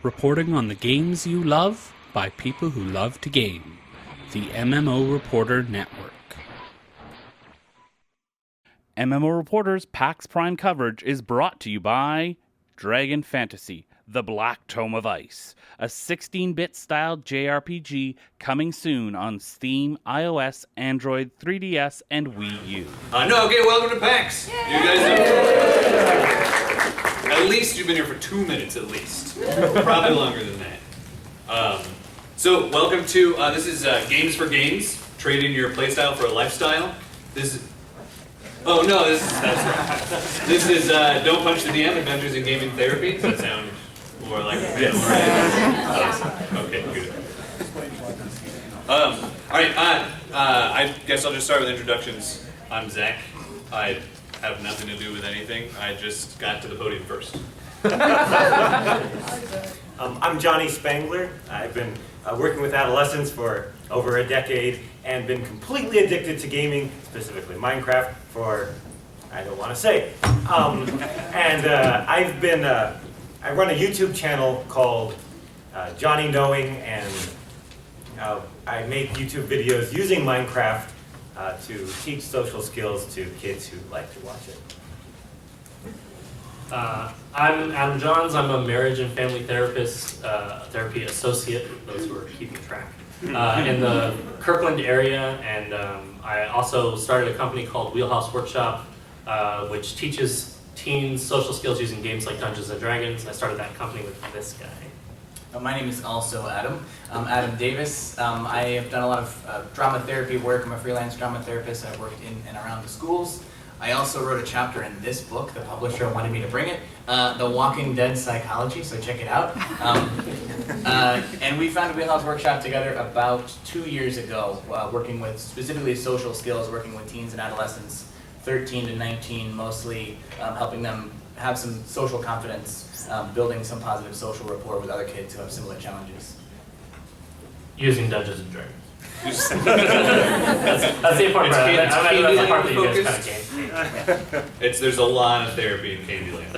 reporting on the games you love by people who love to game. The MMO Reporter Network. MMO Reporter's PAX Prime coverage is brought to you by Dragon Fantasy, The Black Tome of Ice, a 16-bit styled JRPG coming soon on Steam, iOS, Android, 3DS, and Wii U. Welcome to PAX. Yay! You guys have... At least you've been here for 2 minutes, at least. Probably longer than that. So welcome to, this is Games for Games, trading your playstyle for a lifestyle. This is Don't Punch the DM, Adventures in Gaming Therapy. Does that sound more like a bit? Awesome. Okay, good. Alright, I guess I'll just start with introductions. I'm Zach. I have nothing to do with anything. I just got to the podium first. I'm Johnny Spangler. I've been working with adolescents for over a decade and been completely addicted to gaming, specifically Minecraft, for, I don't want to say. I run a YouTube channel called Johnny Knowing, and I make YouTube videos using Minecraft to teach social skills to kids who like to watch it. I'm Adam Johns. I'm a marriage and family therapist, therapy associate, those who are keeping track, in the Kirkland area, and I also started a company called Wheelhouse Workshop, which teaches teens social skills using games like Dungeons & Dragons. I started that company with this guy. My name is also Adam. I'm Adam Davis. I have done a lot of drama therapy work. I'm a freelance drama therapist. I've worked in and around the schools. I also wrote a chapter in this book. The publisher wanted me to bring it, The Walking Dead Psychology, so check it out. And we founded Wheelhouse Workshop together about 2 years ago, working with specifically social skills, working with teens and adolescents, 13 to 19 mostly, helping them have some social confidence, building some positive social rapport with other kids who have similar challenges. Using Dungeons & Dragons. that's the important part. That's the part that you guys kind of game. There's a lot of therapy in Candyland.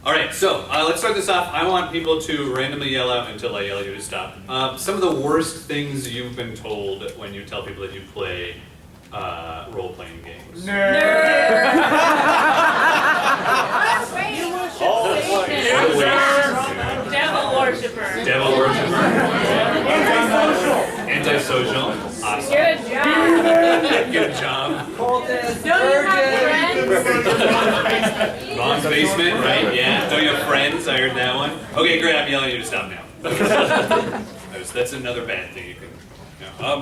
All right, so let's start this off. I want people to randomly yell out until I yell you to stop. Some of the worst things you've been told when you tell people that you play role-playing games. Nerd! Devil worshiper. Devil worshiper. Antisocial. Awesome. Good job. Good job. Don't you have friends? Mom's basement, right? Yeah. Don't you have friends? I heard that one. Okay, great. I'm yelling at you to stop now. That's another bad thing you can.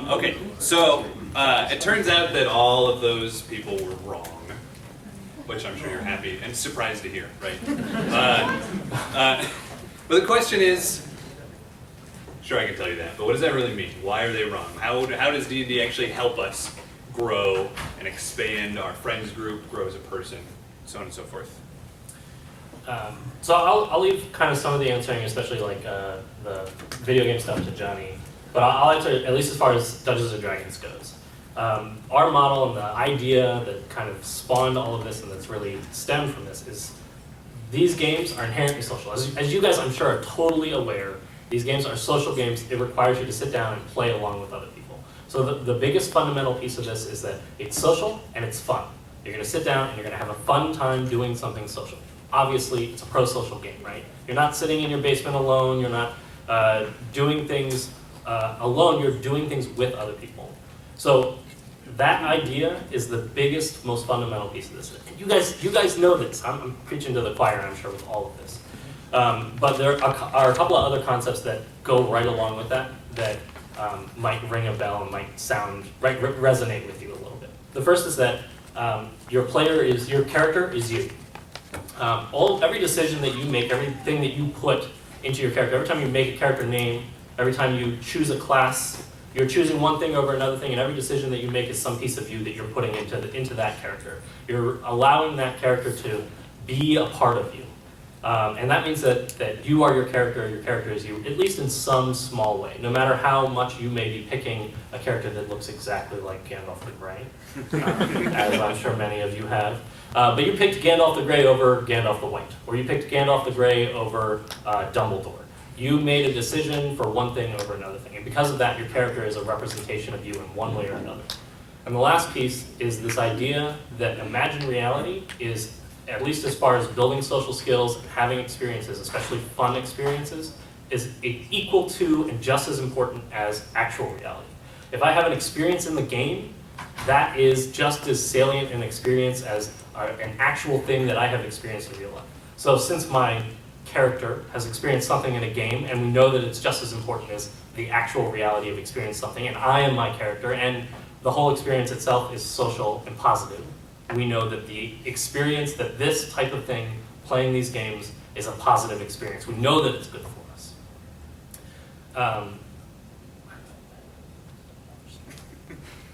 Okay, so it turns out that all of those people were wrong, which I'm sure you're happy and surprised to hear, right? But the question is, sure, I can tell you that, but what does that really mean? Why are they wrong? How does D&D actually help us grow and expand our friends group, grow as a person, so on and so forth? So I'll leave kind of some of the answering, especially like the video game stuff, to Johnny. But I'll answer at least as far as Dungeons & Dragons goes. Our model and the idea that kind of spawned all of this and that's really stemmed from this is these games are inherently social. As you guys, I'm sure, are totally aware, these games are social games. It requires you to sit down and play along with other people. So the biggest fundamental piece of this is that it's social and it's fun. You're going to sit down and you're going to have a fun time doing something social. Obviously, it's a pro-social game, right? You're not sitting in your basement alone. You're not doing things alone. You're doing things with other people. So that idea is the biggest, most fundamental piece of this. And you guys know this. I'm preaching to the choir, I'm sure, with all of this. But there are a couple of other concepts that go right along with that might ring a bell and might resonate with you a little bit. The first is that your character is you. Every decision that you make, everything that you put into your character, every time you make a character name, every time you choose a class, you're choosing one thing over another thing, and every decision that you make is some piece of you that you're putting into that character. You're allowing that character to be a part of you. And that means that you are your character is you, at least in some small way. No matter how much you may be picking a character that looks exactly like Gandalf the Grey, as I'm sure many of you have. But you picked Gandalf the Grey over Gandalf the White, or you picked Gandalf the Grey over Dumbledore. You made a decision for one thing over another thing, and because of that, your character is a representation of you in one way or another. And the last piece is this idea that imagined reality is, at least as far as building social skills and having experiences, especially fun experiences, is equal to and just as important as actual reality. If I have an experience in the game, that is just as salient an experience as an actual thing that I have experienced in real life. So since my character has experienced something in a game, and we know that it's just as important as the actual reality of experiencing something, and I am my character, and the whole experience itself is social and positive, we know that the experience, that this type of thing, playing these games, is a positive experience. We know that it's good for us.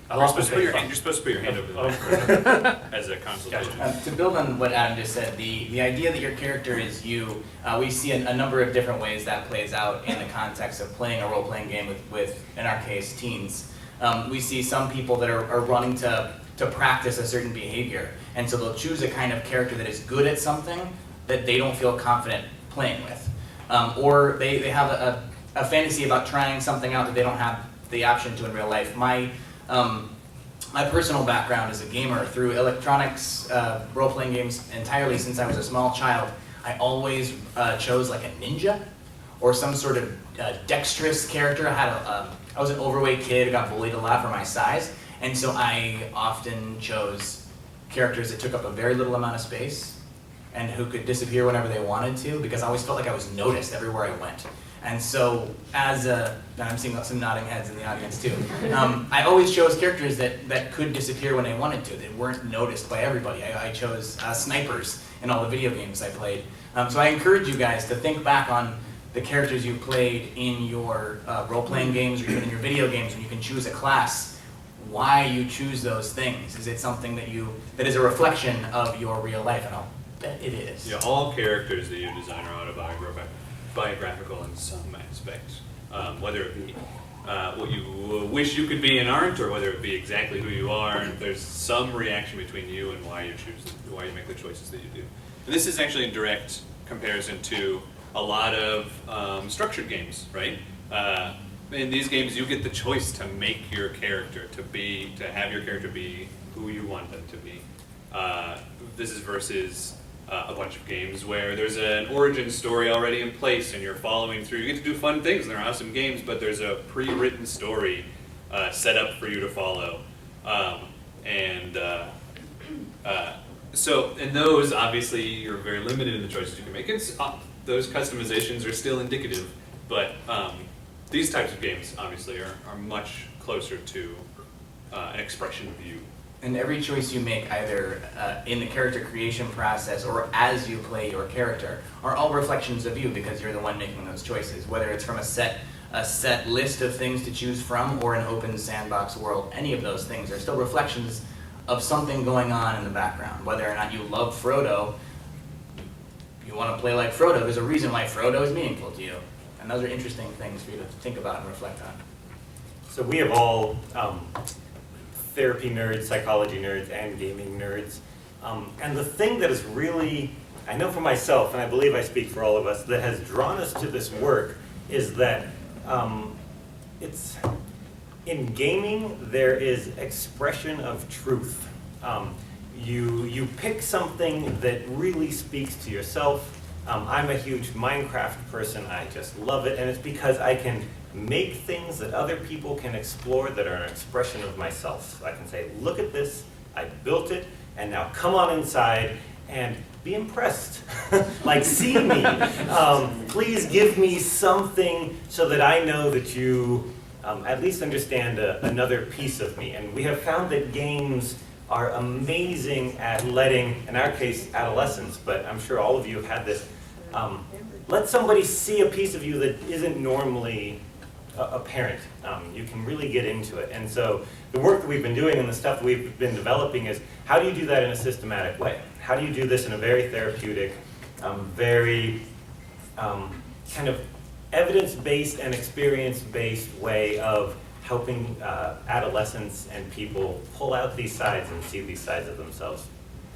I lost my You're train of supposed to put your hand over thought. there as a consultation. To build on what Adam just said, the idea that your character is you, we see a number of different ways that plays out in the context of playing a role-playing game with, in our case, teens. We see some people that are running to practice a certain behavior, and so they'll choose a kind of character that is good at something that they don't feel confident playing with. Or they have a fantasy about trying something out that they don't have the option to in real life. My personal background as a gamer through electronics, role-playing games entirely since I was a small child, I always chose like a ninja or some sort of dexterous character. I was an overweight kid, got bullied a lot for my size, and so I often chose characters that took up a very little amount of space and who could disappear whenever they wanted to, because I always felt like I was noticed everywhere I went. And so, and I'm seeing some nodding heads in the audience too, I always chose characters that could disappear when they wanted to, that weren't noticed by everybody. I chose snipers in all the video games I played. So I encourage you guys to think back on the characters you played in your role-playing games or even in your video games when you can choose a class, why you choose those things. Is it something that is a reflection of your real life? And I'll bet it is. Yeah, all characters that you design are autobiographical in some aspect, whether it be what you wish you could be and aren't, or whether it be exactly who you are. And there's some reaction between you and why you make the choices that you do. And this is actually in direct comparison to a lot of structured games, right? In these games, you get the choice to make your character to have your character be who you want them to be. This is versus a bunch of games where there's an origin story already in place and you're following through. You get to do fun things and they're awesome games, but there's a pre-written story set up for you to follow. So in those, obviously, you're very limited in the choices you can make. Those customizations are still indicative, but these types of games, obviously, are much closer to an expression of you. And every choice you make, either in the character creation process or as you play your character, are all reflections of you because you're the one making those choices. Whether it's from a set list of things to choose from or an open sandbox world, any of those things are still reflections of something going on in the background. Whether or not you love Frodo, you want to play like Frodo, there's a reason why Frodo is meaningful to you. And those are interesting things for you to think about and reflect on. So we have all therapy nerds, psychology nerds, and gaming nerds. And the thing that is really, I know for myself, and I believe I speak for all of us, that has drawn us to this work is that in gaming, there is expression of truth. You pick something that really speaks to yourself. I'm a huge Minecraft person. I just love it, and it's because I can make things that other people can explore that are an expression of myself. I can say, look at this, I built it, and now come on inside and be impressed. Like, see me. Please give me something so that I know that you at least understand another piece of me. And we have found that games are amazing at letting, in our case, adolescents, but I'm sure all of you have had this, let somebody see a piece of you that isn't normally apparent. You can really get into it. And so the work that we've been doing and the stuff that we've been developing is, how do you do that in a systematic way? How do you do this in a very therapeutic, very kind of evidence-based and experience-based way of helping adolescents and people pull out these sides and see these sides of themselves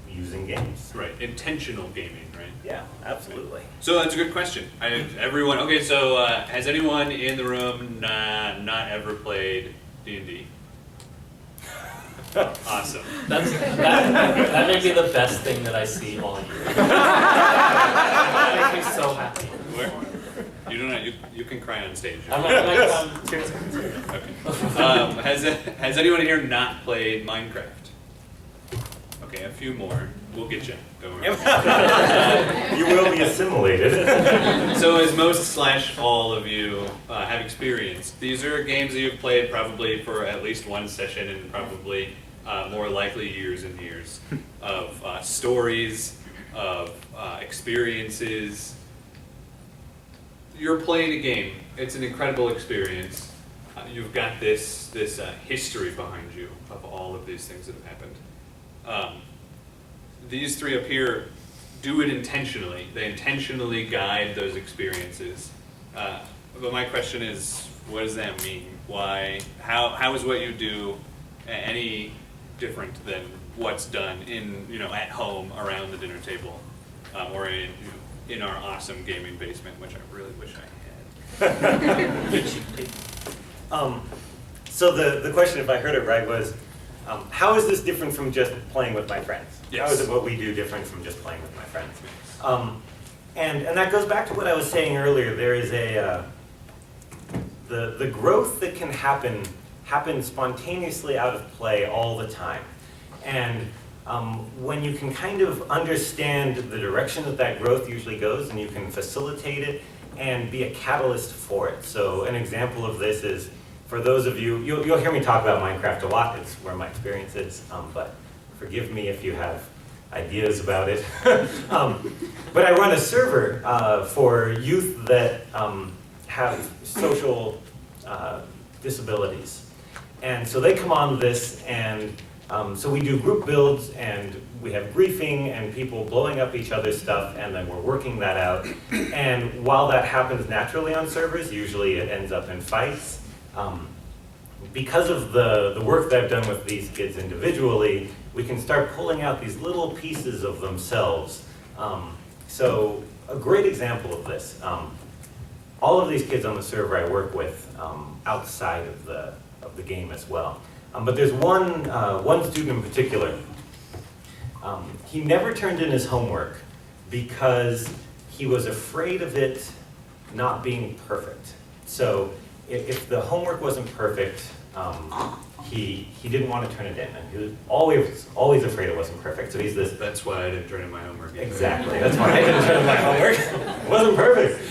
using games. Right, intentional gaming, right? Yeah, absolutely. So that's a good question. Everyone, okay, so has anyone in the room not ever played D&D? Awesome. That may be the best thing that I see all year. That makes me so happy. Where? You don't know, you can cry on stage. I'm seriously considering it. Okay. Has anyone here not played Minecraft? Okay, a few more. We'll get you. Don't worry. You will be assimilated. So as most / all of you have experienced, these are games that you've played probably for at least one session and probably more likely years and years of stories, of experiences. You're playing a game. It's an incredible experience. You've got this history behind you of all of these things that have happened. These three up here do it intentionally. They intentionally guide those experiences. But my question is, what does that mean? Why? How is what you do any different than what's done at home around the dinner table, or in our awesome gaming basement, which I really wish I had. So the question, if I heard it right, was, how is this different from just playing with my friends? Yes. How is it what we do different from just playing with my friends? And that goes back to what I was saying earlier. There is the growth that can happen spontaneously out of play all the time. And when you can kind of understand the direction that growth usually goes, and you can facilitate it and be a catalyst for it. So an example of this is, for those of you, you'll hear me talk about Minecraft a lot. It's where my experience is, but forgive me if you have ideas about it. But I run a server for youth that have social disabilities. And so they come on this, and so we do group builds, and we have briefing and people blowing up each other's stuff, and then we're working that out. And while that happens naturally on servers, usually it ends up in fights. Because of the work that I've done with these kids individually, we can start pulling out these little pieces of themselves. So a great example of this, all of these kids on the server I work with outside of the game as well. But there's one student in particular. He never turned in his homework because he was afraid of it not being perfect. So if the homework wasn't perfect, he didn't want to turn it in, and he was always afraid it wasn't perfect. So he's this. That's why I didn't turn in my homework. Exactly. That's why I didn't turn in my homework. It wasn't perfect.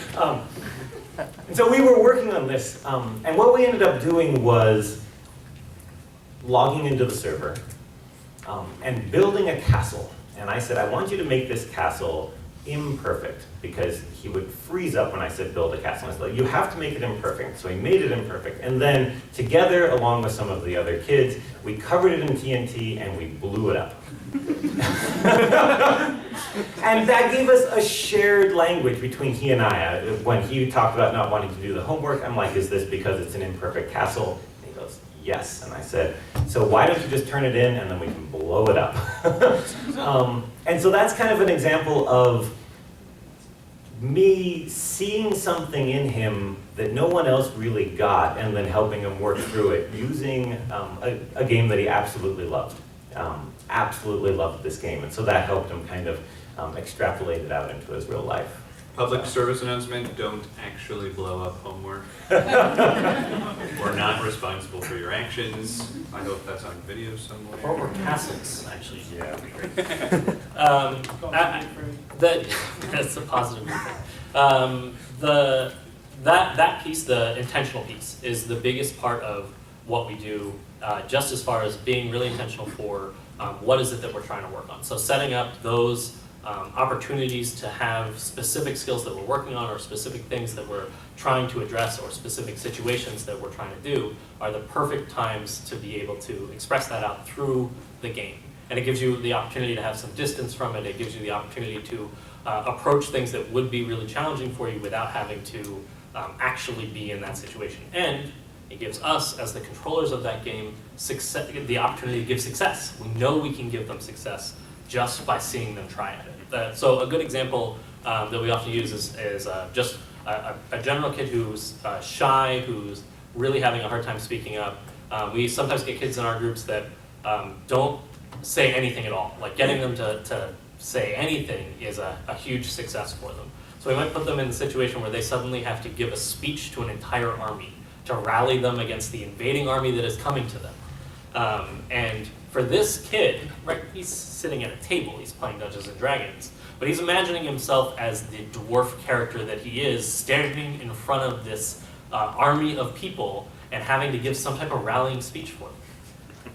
And so we were working on this, and what we ended up doing was logging into the server and building a castle. And I said, I want you to make this castle imperfect, because he would freeze up when I said build a castle. I was like, you have to make it imperfect. So he made it imperfect. And then together, along with some of the other kids, we covered it in TNT and we blew it up. And that gave us a shared language between he and I. When he talked about not wanting to do the homework, I'm like, is this because it's an imperfect castle? And he goes, yes. And I said, so why don't you just turn it in and then we can blow it up? And so that's kind of an example of me seeing something in him that no one else really got, and then helping him work through it using a game that he absolutely loved. Absolutely loved this game, and so that helped him kind of extrapolate it out into his real life. Public service announcement, don't actually blow up homework. We're not responsible for your actions. I hope that's on video somewhere. Or castles, actually. Yeah. That'd be great. That's a positive thing. That piece, the intentional piece, is the biggest part of what we do, just as far as being really intentional for what is it that we're trying to work on. So setting up those opportunities to have specific skills that we're working on, or specific things that we're trying to address, or specific situations that we're trying to do, are the perfect times to be able to express that out through the game. and it gives you the opportunity to have some distance from it. It gives you the opportunity to approach things that would be really challenging for you without having to actually be in that situation. And it gives us, as the controllers of that game, the opportunity to give success. We know we can give them success just by seeing them try at it. So a good example that we often use is just a general kid who's shy, who's really having a hard time speaking up. We sometimes get kids in our groups that don't say anything at all. Like getting them to say anything is a huge success for them. So we might put them in a situation where they suddenly have to give a speech to an entire army to rally them against the invading army that is coming to them. And for this kid, right, he's sitting at a table, he's playing Dungeons and Dragons, but he's imagining himself as the dwarf character that he is, standing in front of this army of people and having to give some type of rallying speech for them.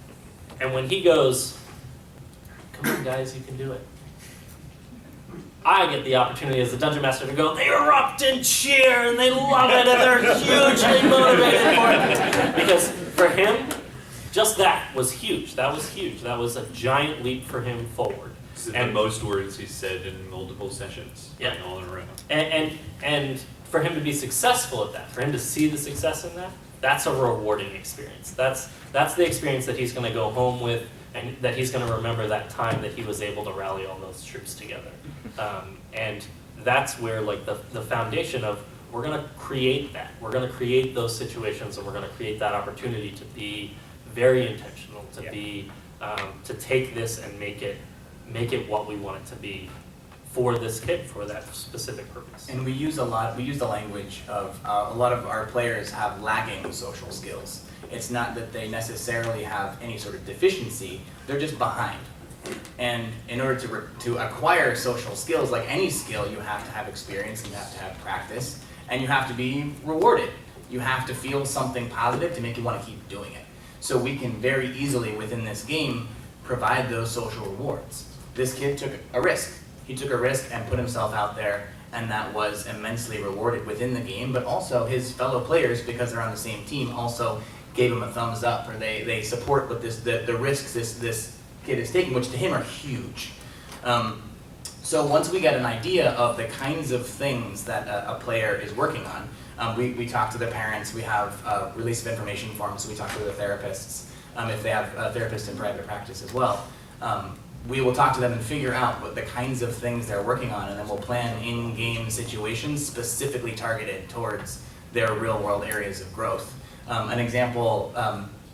And when he goes, "Come on guys, you can do it," I get the opportunity as the dungeon master to go, "They erupt and cheer and they love it and they're hugely motivated for it." Because for him, just that was huge. That was huge. That was a giant leap for him forward. This is the most words he's said in multiple sessions, Yeah. all in a row. And for him to be successful at that, for him to see the success in that, that's a rewarding experience. That's the experience that he's going to go home with, and that he's going to remember that time that he was able to rally all those troops together. And that's where like the foundation of, we're going to create that. We're going to create those situations, and we're going to create that opportunity to be very intentional, to be to take this and make it what we want it to be for this kid, for that specific purpose. And we use the language of a lot of our players have lagging social skills. It's not that they necessarily have any sort of deficiency, they're just behind. And in order to acquire social skills, like any skill, you have to have experience, and you have to have practice, and you have to be rewarded. You have to feel something positive to make you want to keep doing it. So we can very easily, within this game, provide those social rewards. This kid took a risk. He took a risk and put himself out there, and that was immensely rewarded within the game, but also his fellow players, because they're on the same team, also gave him a thumbs up, or they support what the risks this kid is taking, which to him are huge. So once we get an idea of the kinds of things that a player is working on, we talk to the parents, we have release of information forms, so we talk to the therapists, if they have a therapist in private practice as well. We will talk to them and figure out what the kinds of things they're working on, and then we'll plan in-game situations specifically targeted towards their real-world areas of growth. An example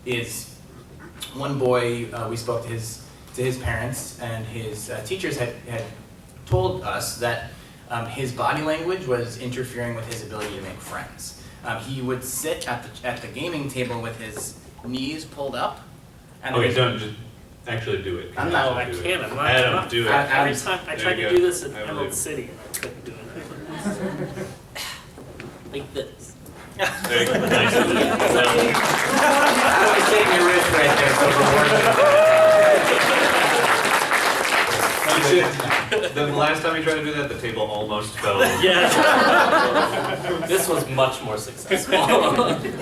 is one boy, we spoke to his parents, and his teachers had told us that his body language was interfering with his ability to make friends. He would sit at the gaming table with his knees pulled up. And Okay, don't just actually do it. I'm not- I Do it. can't. I'm not. Adam, do it. Every time I There tried you to go. do this at I believe Emerald it. City, and I couldn't do it. Like this. There you go. Nice. I was taking your wrist right there, so The last time you tried to do that, the table almost fell. Yeah. This was much more successful.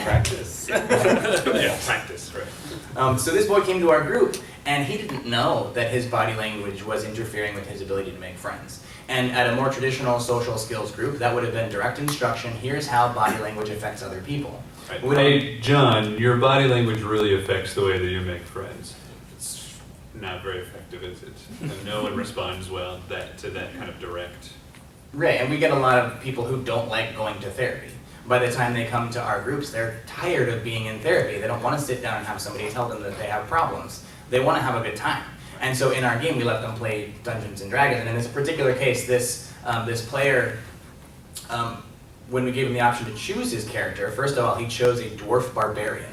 Practice. Yeah, practice, right. So this boy came to our group, and he didn't know that his body language was interfering with his ability to make friends. And at a more traditional social skills group, that would have been direct instruction, here's how body language affects other people. Right. We don't- Hey, John, your body language really affects the way that you make friends. It's not very effective, is it? And no one responds well to that kind of direct. Right, and we get a lot of people who don't like going to therapy. By the time they come to our groups, they're tired of being in therapy. They don't want to sit down and have somebody tell them that they have problems. They want to have a good time. And so in our game, we let them play Dungeons and Dragons. And in this particular case, this player, when we gave him the option to choose his character, first of all, he chose a dwarf barbarian,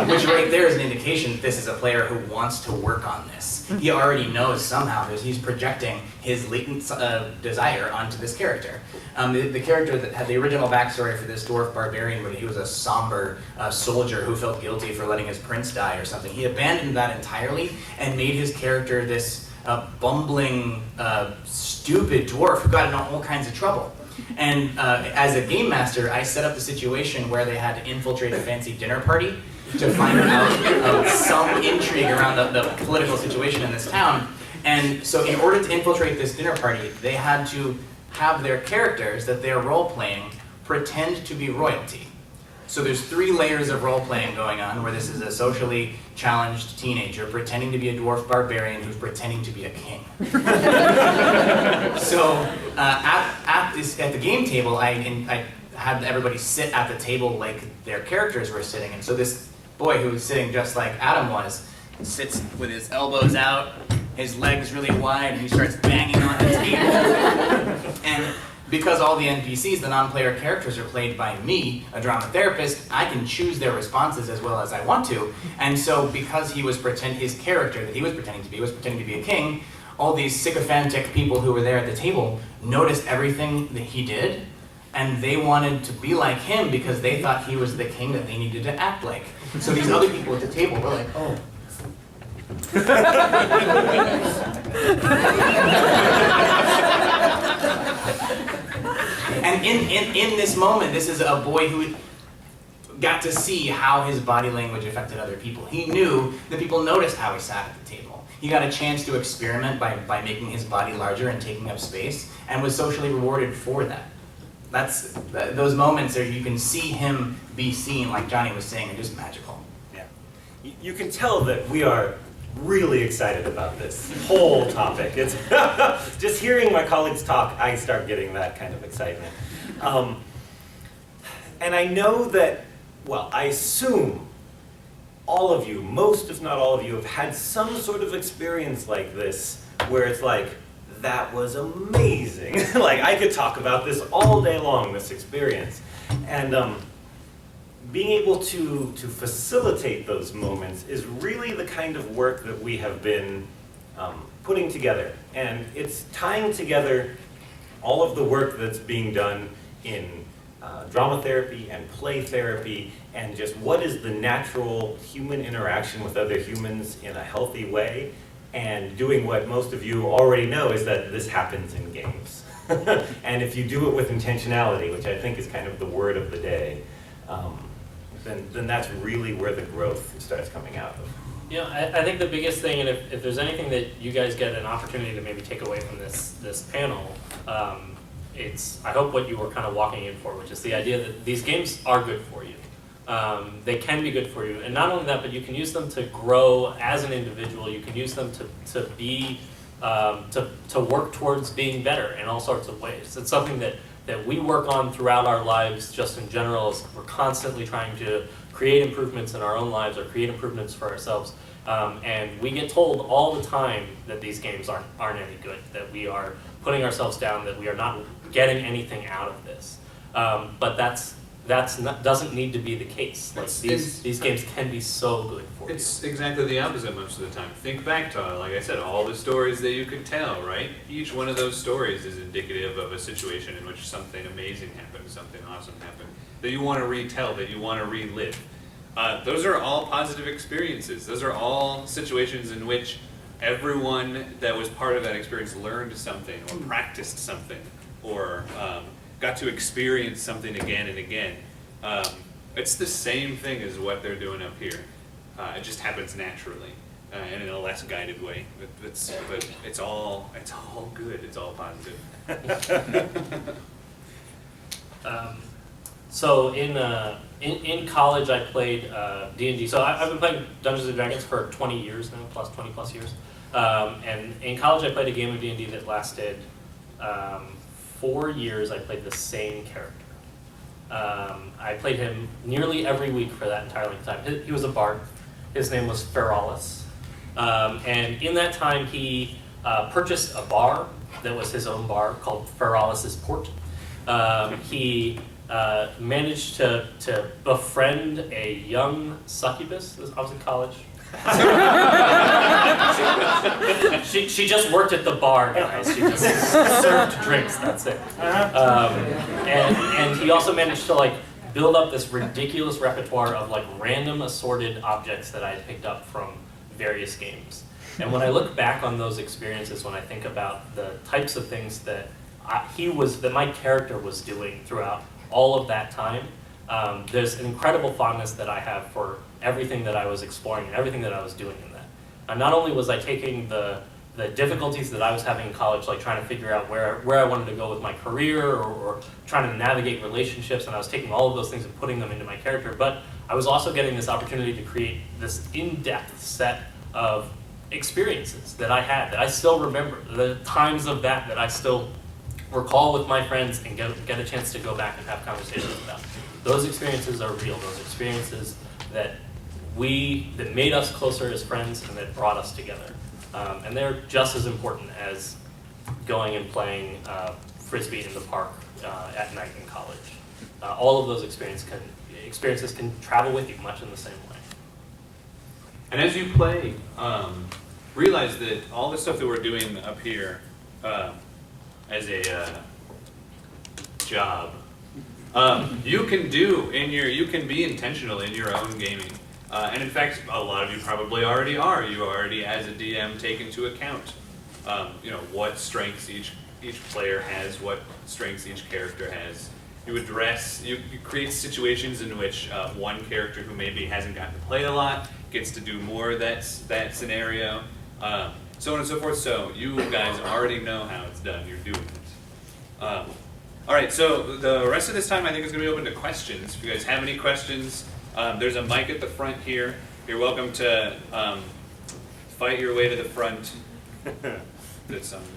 which right there is an indication that this is a player who wants to work on this. He already knows somehow that he's projecting his latent desire onto this character. The character that had the original backstory for this dwarf barbarian, where he was a somber soldier who felt guilty for letting his prince die or something. He abandoned that entirely and made his character this bumbling, stupid dwarf who got in all kinds of trouble. And as a game master, I set up the situation where they had to infiltrate a fancy dinner party, to find out some intrigue around the political situation in this town. And so in order to infiltrate this dinner party, they had to have their characters that they're role-playing pretend to be royalty. So there's 3 layers of role-playing going on, where this is a socially challenged teenager pretending to be a dwarf barbarian who's pretending to be a king. So at the game table, I had everybody sit at the table like their characters were sitting. And so this boy who was sitting just like Adam was, sits with his elbows out, his legs really wide, and he starts banging on the table. And because all the NPCs, the non-player characters, are played by me, a drama therapist, I can choose their responses as well as I want to. And so because his character that he was pretending to be a king, all these sycophantic people who were there at the table noticed everything that he did, and they wanted to be like him because they thought he was the king that they needed to act like. So these other people at the table were like, oh. And in this moment, this is a boy who got to see how his body language affected other people. He knew that people noticed how he sat at the table. He got a chance to experiment by making his body larger and taking up space, and was socially rewarded for that. Those moments where you can see him be seen, like Johnny was saying, are just magical. Yeah. You can tell that we are really excited about this whole topic. It's just hearing my colleagues talk, I start getting that kind of excitement. And I know that, well, I assume all of you, most if not all of you, have had some sort of experience like this, where it's like, that was amazing. Like, I could talk about this all day long, this experience. And being able to facilitate those moments is really the kind of work that we have been putting together. And it's tying together all of the work that's being done in drama therapy and play therapy, and just what is the natural human interaction with other humans in a healthy way, and doing what most of you already know is that this happens in games. And if you do it with intentionality, which I think is kind of the word of the day, then that's really where the growth starts coming out of. You know, I think the biggest thing, and if there's anything that you guys get an opportunity to maybe take away from this panel, it's, I hope, what you were kind of walking in for, which is the idea that these games are good for you. They can be good for you, and not only that, but you can use them to grow as an individual. You can use them to be to work towards being better in all sorts of ways. It's something that we work on throughout our lives, just in general. We're constantly trying to create improvements in our own lives or create improvements for ourselves. And we get told all the time that these games aren't any good, that we are putting ourselves down, that we are not getting anything out of this. But doesn't need to be the case. Like, these games can be so good for you. It's exactly the opposite most of the time. Think back to, like I said, all the stories that you could tell, right? Each one of those stories is indicative of a situation in which something amazing happened, something awesome happened, that you want to retell, that you want to relive. Those are all positive experiences. Those are all situations in which everyone that was part of that experience learned something, or practiced something, or got to experience something again and again. It's the same thing as what they're doing up here. It just happens naturally and in a less guided way. But it's all good. It's all positive. So in college, I played D&D. So I've been playing Dungeons and Dragons for 20 years now, 20 plus years. And in college, I played a game of D&D that lasted 4 years. I played the same character. I played him nearly every week for that entire length of time. He was a bard. His name was Feralis. And in that time, he purchased a bar that was his own bar called Feralis's Port. He managed to befriend a young succubus. I was in college. she just worked at the bar, guys. She just served drinks. That's it. And he also managed to build up this ridiculous repertoire of random assorted objects that I had picked up from various games. And when I look back on those experiences, when I think about the types of things that my character was doing throughout all of that time, there's an incredible fondness that I have for everything that I was exploring and everything that I was doing in that. Not only was I taking the difficulties that I was having in college, like trying to figure out where I wanted to go with my career or trying to navigate relationships, and I was taking all of those things and putting them into my character, but I was also getting this opportunity to create this in-depth set of experiences that I had, that I still remember, the times of that I still recall with my friends and get a chance to go back and have conversations about. Those experiences are real, those experiences that made us closer as friends and that brought us together. And they're just as important as going and playing Frisbee in the park at night in college. All of those experiences can travel with you much in the same way. And as you play, realize that all the stuff that we're doing up here as a job, you can be intentional in your own gaming. And in fact, a lot of you probably already are. You already, as a DM, take into account, what strengths each player has, what strengths each character has. You create situations in which one character who maybe hasn't gotten to play a lot gets to do more of that scenario, so on and so forth. So you guys already know how it's done. You're doing it. All right, so the rest of this time I think is going to be open to questions. If you guys have any questions, there's a mic at the front here. You're welcome to fight your way to the front. I'm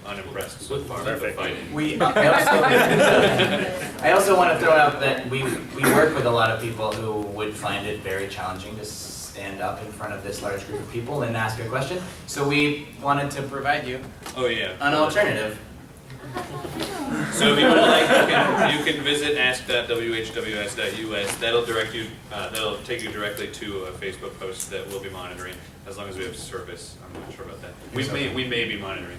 unimpressed so far with the fighting. I also want to throw out that we work with a lot of people who would find it very challenging to stand up in front of this large group of people and ask a question. So we wanted to provide you an alternative. So if you would like, you can visit ask.whws.us. That'll take you directly to a Facebook post that we'll be monitoring, as long as we have service. I'm not sure about that. We may be monitoring.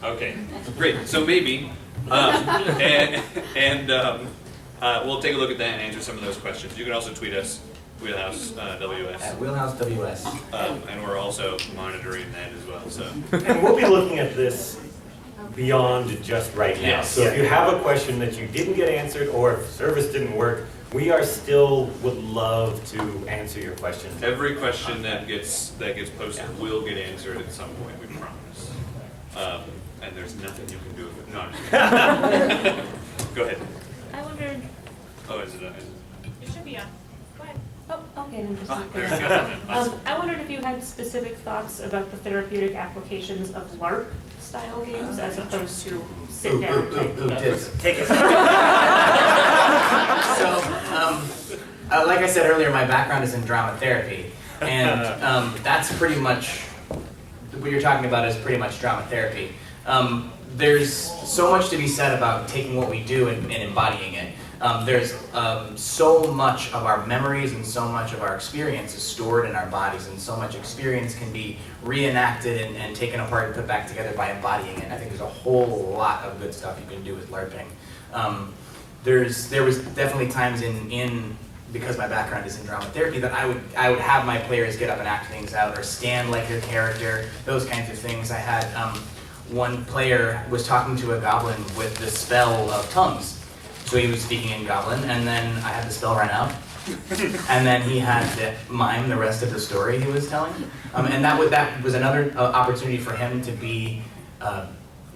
Okay, great. So maybe, we'll take a look at that and answer some of those questions. You can also tweet us, Wheelhouse WS. At Wheelhouse WS. And we're also monitoring that as well. So. And we'll be looking at this beyond just right now. Yes. So if you have a question that you didn't get answered, or if service didn't work, we would love to answer your question. Every question that gets posted will get answered at some point, we promise. And there's nothing you can do with it. No, I'm just kidding. Go ahead. I wondered. Oh, is it? It should be on. Go ahead. Oh, okay. There you go. Awesome. I wondered if you had specific thoughts about the therapeutic applications of LARP-style games as opposed to sit-down type games. Take it. So, like I said earlier, my background is in drama therapy, and that's pretty much what you're talking about is pretty much drama therapy. There's so much to be said about taking what we do and embodying it. There's so much of our memories and so much of our experience is stored in our bodies, and so much experience can be reenacted and taken apart and put back together by embodying it. I think there's a whole lot of good stuff you can do with LARPing. There was definitely times because my background is in drama therapy, that I would have my players get up and act things out or stand like their character, those kinds of things. I had one player was talking to a goblin with the spell of tongues. So he was speaking in Goblin, and then I had the spell run out, and then he had to mime the rest of the story he was telling, and that was another opportunity for him to be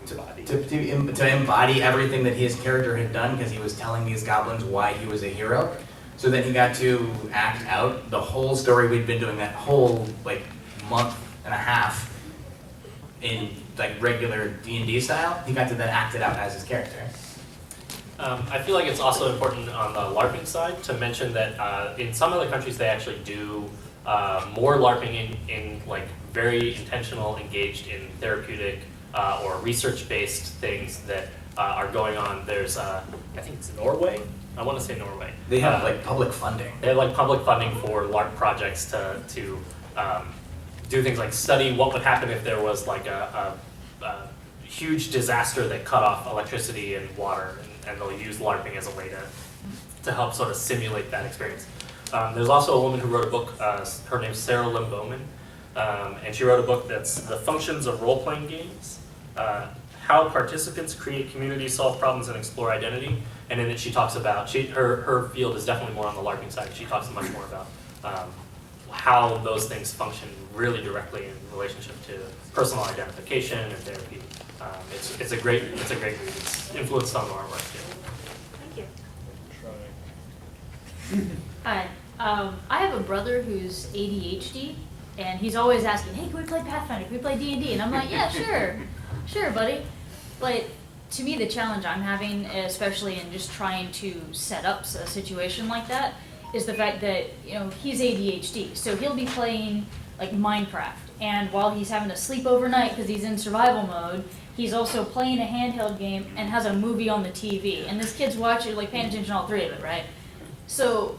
to embody everything that his character had done, because he was telling these goblins why he was a hero. So then he got to act out the whole story we'd been doing that whole month and a half in regular D&D style. He got to then act it out as his character. I feel like it's also important on the LARPing side to mention that in some other countries they actually do more LARPing in very intentional, engaged in therapeutic or research-based things that are going on. There's, I think it's Norway. I want to say Norway. They have public funding. They have public funding for LARP projects to do things like study what would happen if there was a huge disaster that cut off electricity and water, and they'll use LARPing as a way to help sort of simulate that experience. There's also a woman who wrote a book, her name's Sarah Lim Bowman, and she wrote a book that's The Functions of Role-Playing Games, How Participants Create Community, Solve Problems, and Explore Identity. And in it she talks about, her field is definitely more on the LARPing side. She talks much more about how those things function really directly in relationship to personal identification and therapy. It's a great read. It's influenced some of our work too. Thank you. Hi. I have a brother who's ADHD, and he's always asking, hey, can we play Pathfinder? Can we play D&D? And I'm like, yeah, sure. Sure, buddy. But to me, the challenge I'm having, especially in just trying to set up a situation like that, is the fact that, he's ADHD. So he'll be playing, like, Minecraft. And while he's having to sleep overnight because he's in survival mode, he's also playing a handheld game and has a movie on the TV. And this kid's watching, like, paying attention to all three of it, right? So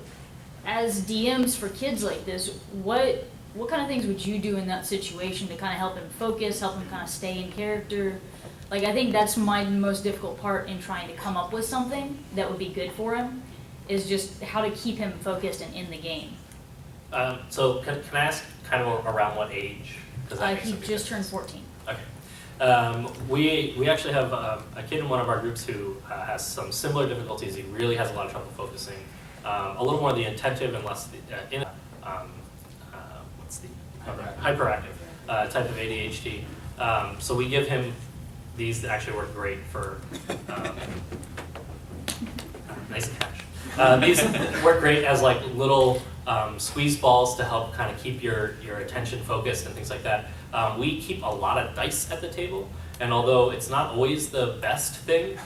as DMs for kids like this, what kind of things would you do in that situation to kind of help him focus, help him kind of stay in character? Like, I think that's my most difficult part in trying to come up with something that would be good for him, is just how to keep him focused and in the game. So can I ask kind of around what age? He just turned 14. Okay. We actually have a kid in one of our groups who has some similar difficulties. He really has a lot of trouble focusing. A little more the attentive and less the hyperactive type of ADHD. So we give him these that actually work great for nice catch. These work great as like little squeeze balls to help kind of keep your attention focused and things like that. We keep a lot of dice at the table, and although it's not always the best thing,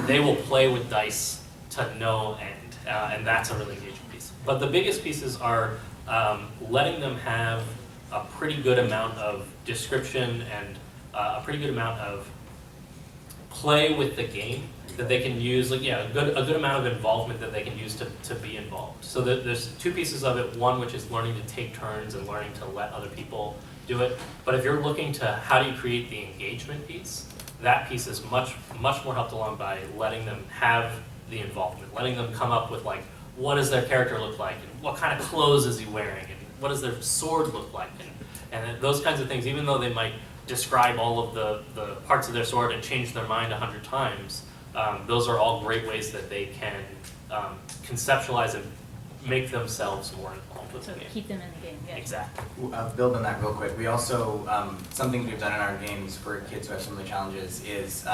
they will play with dice to no end. And that's a really engaging piece. But the biggest pieces are letting them have a pretty good amount of description and a pretty good amount of play with the game that they can use, a good amount of involvement that they can use to be involved. So there's two pieces of it. One, which is learning to take turns and learning to let other people do it. But if you're looking to how do you create the engagement piece, that piece is much more helped along by letting them have the involvement, letting them come up with like, what does their character look like, and what kind of clothes is he wearing, and what does their sword look like, and those kinds of things. Even though they might describe all of the parts of their sword and change their mind 100 times, those are all great ways that they can conceptualize and make themselves more involved with So the game. keep them in the game, yeah. Exactly. Build on that real quick. We also, something we've done in our games for kids who have similar challenges is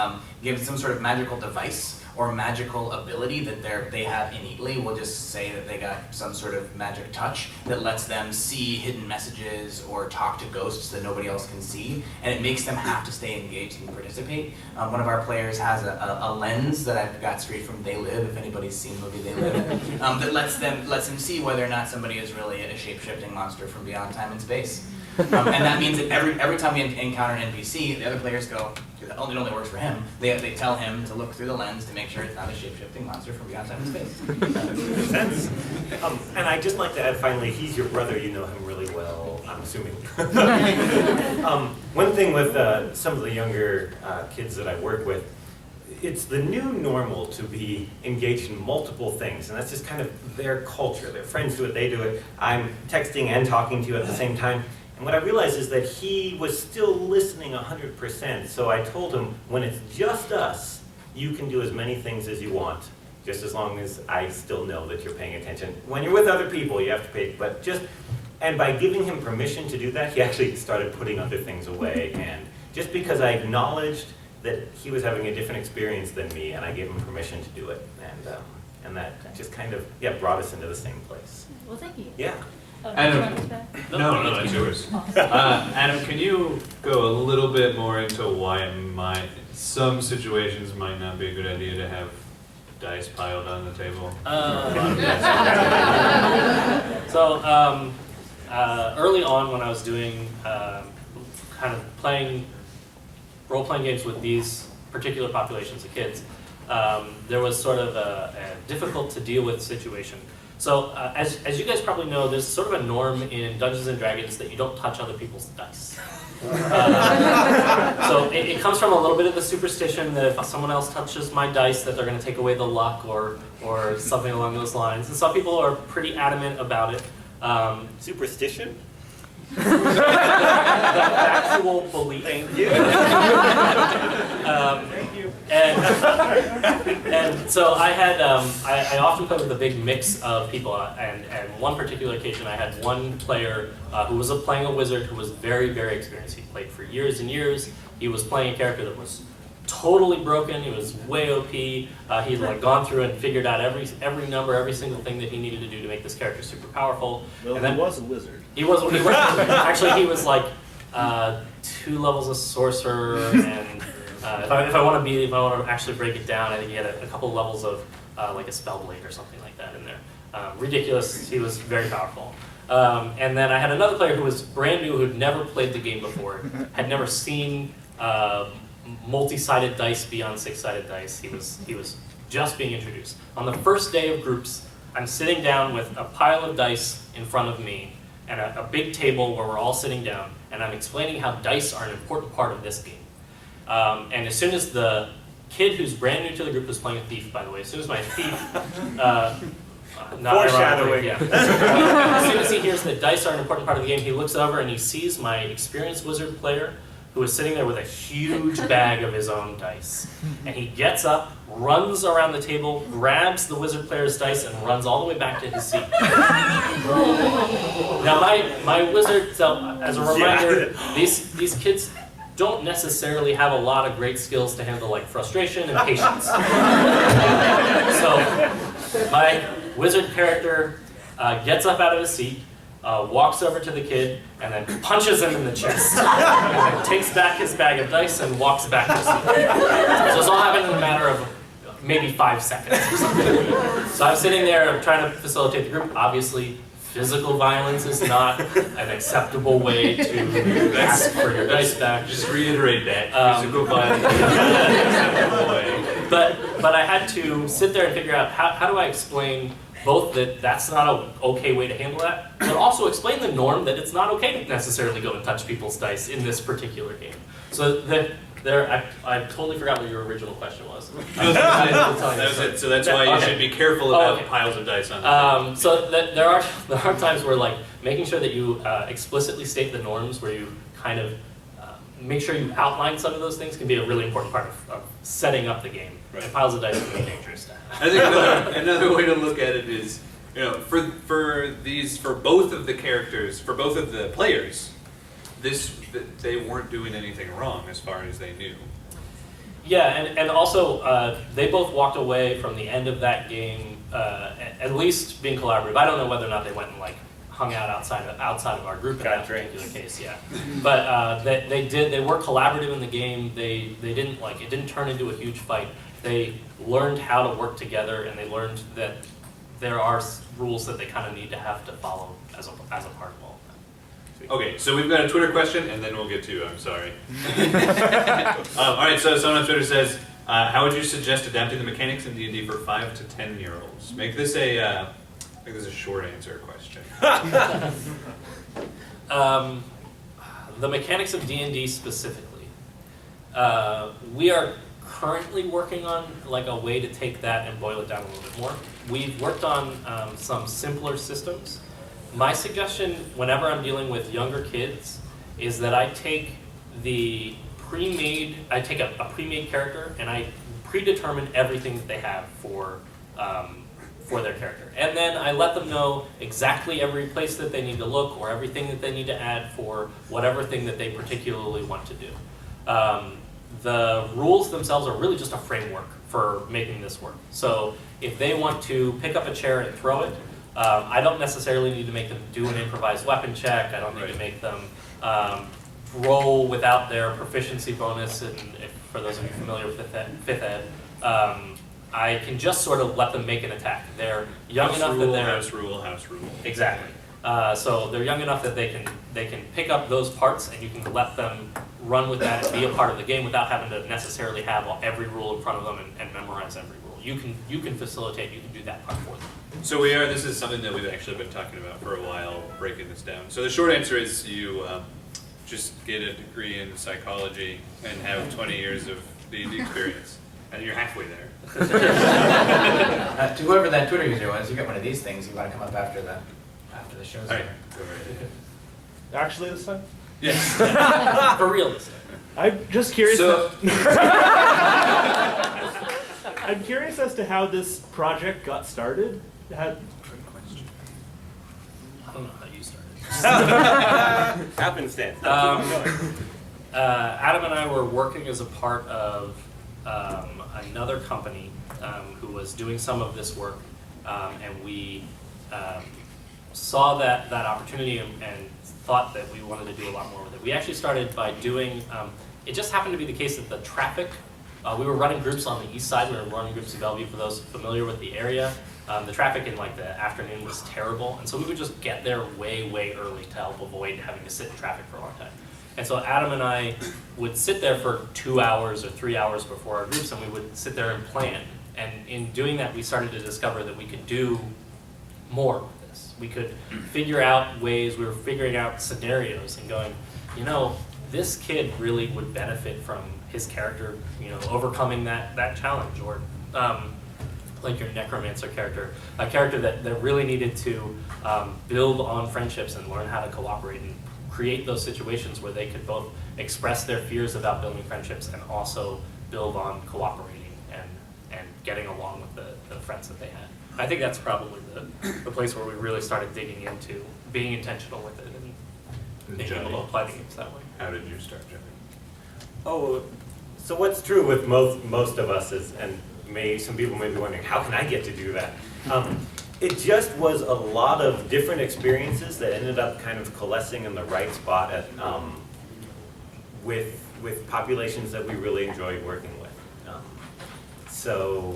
give some sort of magical device or magical ability that they have innately. We'll just say that they got some sort of magic touch that lets them see hidden messages or talk to ghosts that nobody else can see, and it makes them have to stay engaged and participate. One of our players has a lens that I've got straight from They Live, if anybody's seen the movie They Live, that lets them see whether or not somebody is really a shape-shifting monster from beyond time and space. And that means that every time we encounter an NPC, the other players go, it only works for him, they tell him to look through the lens to make sure it's not a shape-shifting monster from beyond time and space. Makes sense. And I'd just like to add finally, he's your brother, you know him really well, I'm assuming. One thing with some of the younger kids that I work with, it's the new normal to be engaged in multiple things, and that's just kind of their culture. Their friends do it, they do it. I'm texting and talking to you at the same time. And what I realized is that he was still listening 100%, so I told him, when it's just us, you can do as many things as you want, just as long as I still know that you're paying attention. When you're with other people, you have to pay, and by giving him permission to do that, he actually started putting other things away, and just because I acknowledged that he was having a different experience than me, and I gave him permission to do it, and that just kind of, brought us into the same place. Well, thank you. Yeah. Adam, no, it's yours. Adam, can you go a little bit more into why some situations might not be a good idea to have dice piled on the table? So early on when I was doing kind of playing role-playing games with these particular populations of kids, there was sort of a difficult to deal with situation. So as you guys probably know, there's sort of a norm in Dungeons & Dragons that you don't touch other people's dice. So it comes from a little bit of the superstition that if someone else touches my dice that they're going to take away the luck or something along those lines. And some people are pretty adamant about it. Superstition? The actual belief. Thank you. Thank you. And so I had, I often play with a big mix of people, and one particular occasion I had one player who was playing a wizard who was very, very experienced. He played for years and years. He was playing a character that was totally broken. He was way OP. He'd like gone through and figured out every number, every single thing that he needed to do to make this character super powerful. Well, and then, he was a wizard. He was actually he was like 2 levels of sorcerer, and if I want to actually break it down, I think he had a couple levels of like a spell blade or something like that in there. Ridiculous. He was very powerful. And then I had another player who was brand new, who'd never played the game before, had never seen multi-sided dice beyond 6-sided dice. He was just being introduced. On the first day of groups, I'm sitting down with a pile of dice in front of me and a big table where we're all sitting down, and I'm explaining how dice are an important part of this game. And as soon as the kid who's brand new to the group was playing a thief, by the way, as soon as my thief, not foreshadowing. yeah. As soon as he hears that dice are an important part of the game, he looks over and he sees my experienced wizard player who is sitting there with a huge bag of his own dice. And he gets up, runs around the table, grabs the wizard player's dice, and runs all the way back to his seat. Now my wizard, so as a reminder, these kids don't necessarily have a lot of great skills to handle like frustration and patience. So my wizard character gets up out of his seat, walks over to the kid, and then punches him in the chest. And then takes back his bag of dice and walks back to his seat. So this all happened in a matter of maybe 5 seconds or something. So I'm sitting there trying to facilitate the group. Obviously, physical violence is not an acceptable way to ask for your dice back. Just reiterate that. Physical violence is not an acceptable way. But I had to sit there and figure out how do I explain both that that's not an okay way to handle that, but also explain the norm that it's not okay to necessarily go and touch people's dice in this particular game. So I totally forgot what your original question was. That was it. So that's why you should be careful about piles of dice on the table. So there are times where like making sure that you explicitly state the norms, where you kind of make sure you outline some of those things, can be a really important part of setting up the game. Right. And piles of dice can be dangerous. I think another way to look at it is, for both of the characters, for both of the players, they weren't doing anything wrong as far as they knew. Yeah, and also they both walked away from the end of that game at least being collaborative. I don't know whether or not they went and like hung out outside of our group in that particular case, yeah. But they were collaborative in the game. They didn't it didn't turn into a huge fight. They learned how to work together, and they learned that there are rules that they kind of need to have to follow as a part of all of that. Okay, so we've got a Twitter question, and then we'll get to I'm sorry. All right, so someone on Twitter says, how would you suggest adapting the mechanics in D&D for 5 to 10-year-olds? Make this a short answer question. The mechanics of D&D specifically. We are currently working on like a way to take that and boil it down a little bit more. We've worked on some simpler systems. My suggestion whenever I'm dealing with younger kids is that I take a pre-made character and I predetermine everything that they have for their character. And then I let them know exactly every place that they need to look or everything that they need to add for whatever thing that they particularly want to do. The rules themselves are really just a framework for making this work. So if they want to pick up a chair and throw it, I don't necessarily need to make them do an improvised weapon check. I don't need to make them roll without their proficiency bonus. And for those of you familiar with fifth ed, I can just sort of let them make an attack. They're young enough that they're house rule. Exactly. So they're young enough that they can pick up those parts, and you can let them run with that and be a part of the game without having to necessarily have every rule in front of them and memorize every rule. You can facilitate. You can do that part for them. So this is something that we've actually been talking about for a while, breaking this down. So the short answer is you just get a degree in psychology and have 20 years of D&D experience, and you're halfway there. To whoever that Twitter user was, you got one of these things. You want to come up after the show's All right. over. Go right ahead. Actually, this time? Yes. For real this time. I'm just curious. So, I'm curious as to how this project got started. I don't know how you started. Happenstance. Adam and I were working as a part of another company who was doing some of this work, and we saw that opportunity and thought that we wanted to do a lot more with it. We actually started by doing, it just happened to be the case that the traffic, we were running groups on the east side, we were running groups in Bellevue for those familiar with the area. The traffic in like the afternoon was terrible, and so we would just get there way, way early to help avoid having to sit in traffic for a long time. And so Adam and I would sit there for 2 hours or 3 hours before our groups, and we would sit there and plan. And in doing that, we started to discover that we could do more with this. We could figure out ways, we were figuring out scenarios and going, you know, this kid really would benefit from his character, you know, overcoming that challenge, or like your necromancer character, a character that really needed to build on friendships and learn how to cooperate and create those situations where they could both express their fears about building friendships and also build on cooperating and getting along with the friends that they had. I think that's probably the place where we really started digging into being intentional with it and being able to apply the games that way. How did you start, Jeffrey? Oh, so what's true with most of us is, and some people may be wondering, how can I get to do that? It just was a lot of different experiences that ended up kind of coalescing in the right spot at, with populations that we really enjoyed working with. So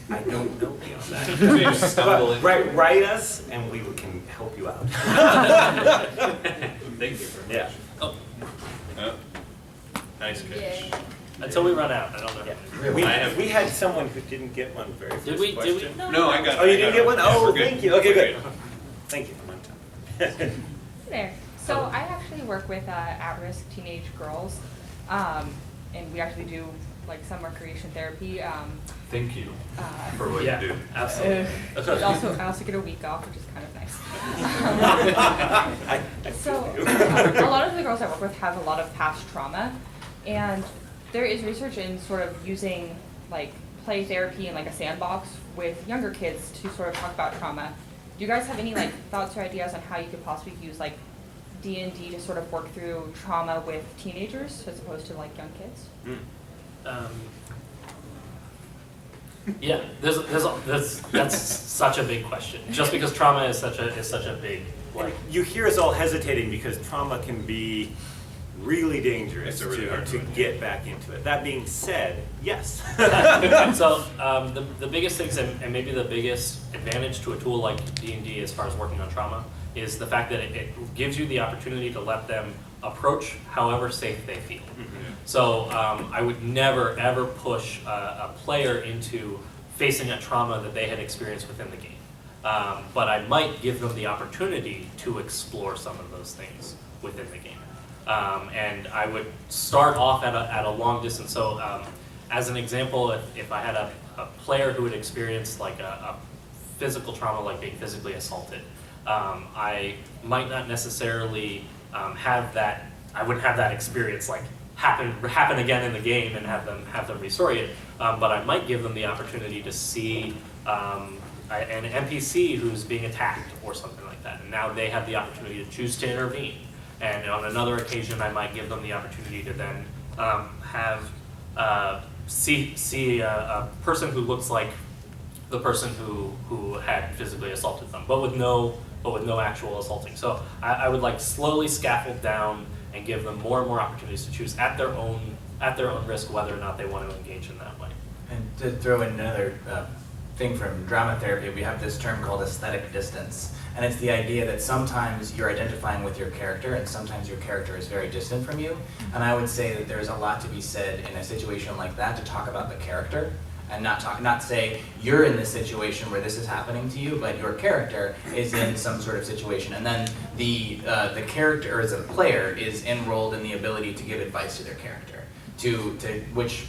I don't know beyond that. But write us and we can help you out. Thank you very much. Yeah. Oh. Oh. Nice catch. Yay. Until we run out, I don't know. Yeah. We had someone who didn't get one very first Did we? question. No, I got it. Oh, you didn't get one? Yeah, Oh, we're good. thank you. Okay, We're good. Thank you. There. So I actually work with at-risk teenage girls, and we actually do like summer creation therapy. Thank you for what Yeah, you do. absolutely. I also get a week off, which is kind of nice. So a lot of the girls I work with have a lot of past trauma, and there is research in sort of using like play therapy in like a sandbox with younger kids to sort of talk about trauma. Do you guys have any like thoughts or ideas on how you could possibly use like D&D to sort of work through trauma with teenagers as opposed to like young kids? Yeah, that's such a big question. Just because trauma is such a big like. You hear us all hesitating because trauma can be really dangerous It's a really hard to one. get back into it. That being said, yes. So the biggest things and maybe the biggest advantage to a tool like D&D as far as working on trauma is the fact that it gives you the opportunity to let them approach however safe they feel. So I would never ever push a player into facing a trauma that they had experienced within the game. But I might give them the opportunity to explore some of those things within the game. And I would start off at a long distance. So as an example, if I had a player who had experienced like a physical trauma, like being physically assaulted, I might not necessarily have that, I wouldn't have that experience like happen again in the game and have them restory it, but I might give them the opportunity to see an NPC who's being attacked or something like that, and now they have the opportunity to choose to intervene. And on another occasion, I might give them the opportunity to then see a person who looks like the person who had physically assaulted them, but with no actual assaulting. So I would like slowly scaffold down and give them more and more opportunities to choose at their own risk whether or not they want to engage in that way. And to throw in another thing from drama therapy, we have this term called aesthetic distance. And it's the idea that sometimes you're identifying with your character and sometimes your character is very distant from you. And I would say that there's a lot to be said in a situation like that to talk about the character and not say you're in this situation where this is happening to you, but your character is in some sort of situation. And then the character as a player is enrolled in the ability to give advice to their character, to which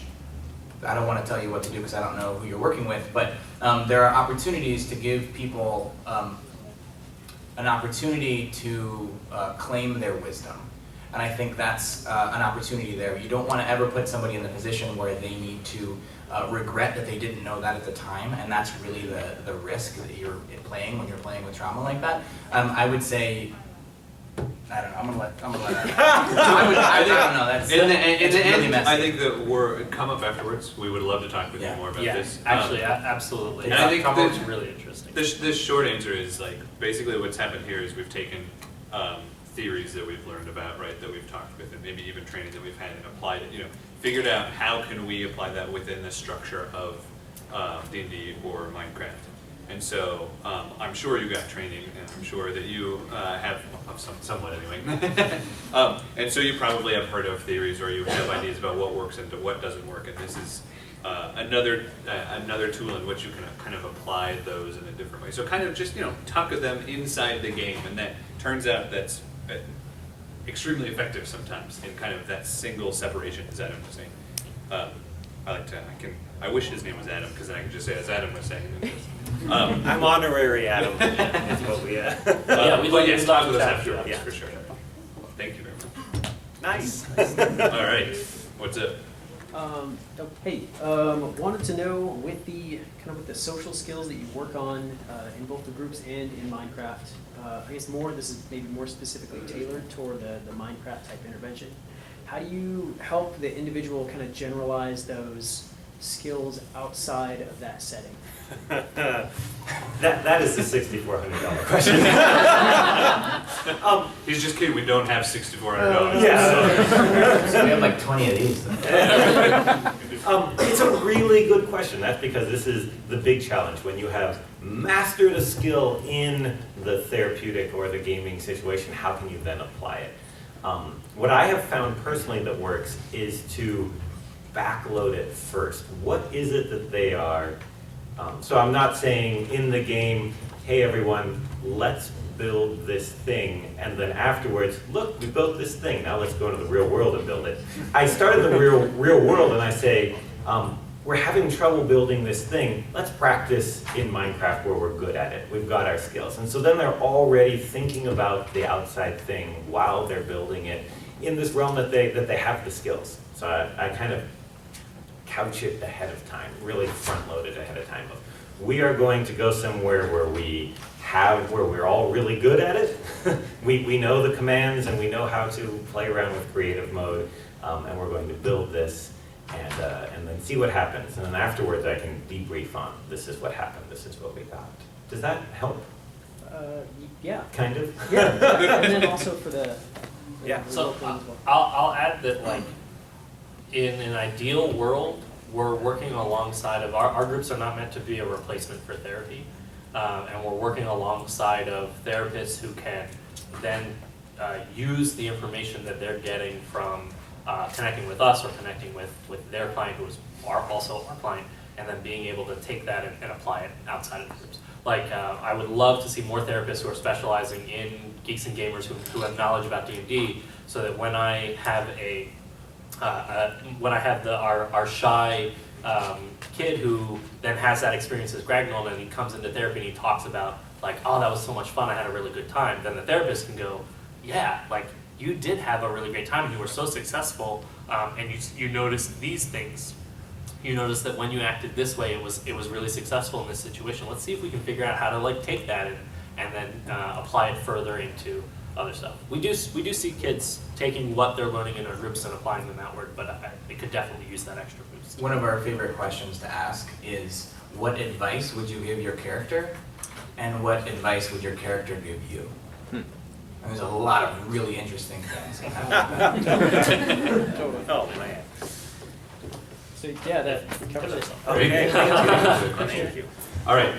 I don't want to tell you what to do because I don't know who you're working with, but there are opportunities to give people an opportunity to claim their wisdom. And I think that's an opportunity there. You don't want to ever put somebody in the position where they need to regret that they didn't know that at the time, and that's really the risk that you're playing when you're playing with trauma like that. I would say, I don't know. I'm gonna let. I don't know. That's in the really end, messy. I think that we're come up afterwards. We would love to talk with you more about this. Actually, absolutely. And I think Trauma was really interesting. The short answer is like basically what's happened here is we've taken theories that we've learned about, right, that we've talked with, and maybe even training that we've had and applied it. Figured out how can we apply that within the structure of D&D or Minecraft. And so I'm sure you got training, and I'm sure that you have somewhat anyway. And so you probably have heard of theories, or you have ideas about what works and what doesn't work. And this is another tool in which you can kind of apply those in a different way. So kind of just tuck them inside the game, and that turns out that's extremely effective sometimes in kind of that single separation, as Adam was saying. I wish his name was Adam, because then I could just say as Adam was saying. I'm honorary Adam. That's what we but yes, talk with us afterwards, for sure. Thank you very much. Nice. All right, what's up? Wanted to know with the with the social skills that you work on in both the groups and in Minecraft. I guess this is maybe more specifically tailored toward the Minecraft type intervention. How do you help the individual kind of generalize those skills outside of that setting? That is the $6,400 question. He's just kidding. We don't have $6,400. Yeah. So we have like 20 of these. It's a really good question. That's because this is the big challenge. When you have mastered a skill in the therapeutic or the gaming situation, how can you then apply it? What I have found personally that works is to backload it first. What is it that they are? So I'm not saying in the game, hey everyone, let's build this thing, and then afterwards, look, we built this thing, now let's go into the real world and build it. I start in the real world and I say, we're having trouble building this thing, let's practice in Minecraft where we're good at it. We've got our skills. And so then they're already thinking about the outside thing while they're building it in this realm that they have the skills. So I kind of couch it ahead of time, really front load it ahead of time. We are going to go somewhere where we're all really good at it. we know the commands and we know how to play around with creative mode, and we're going to build this and then see what happens. And then afterwards I can debrief on this is what happened, this is what we got. Does that help? Yeah. Kind of? Yeah. And then also for the So I'll add that in an ideal world, we're working alongside of, our groups are not meant to be a replacement for therapy, and we're working alongside of therapists who can then use the information that they're getting from connecting with us or connecting with their client, who is also our client, and then being able to take that and apply it outside of the groups. I would love to see more therapists who are specializing in geeks and gamers who have knowledge about D&D, so that when I have our shy kid who then has that experience as Gragnold, and he comes into therapy and he talks about oh, that was so much fun, I had a really good time, then the therapist can go, yeah, you did have a really great time and you were so successful, and you noticed these things. You noticed that when you acted this way, it was really successful in this situation. Let's see if we can figure out how to take that and then apply it further into other stuff. We do see kids taking what they're learning in our groups and applying them outward, but it could definitely use that extra boost. One of our favorite questions to ask is, what advice would you give your character, and what advice would your character give you? And there's a lot of really interesting things that happen. Oh man. So yeah, that covers it. Okay. Thank you. All right.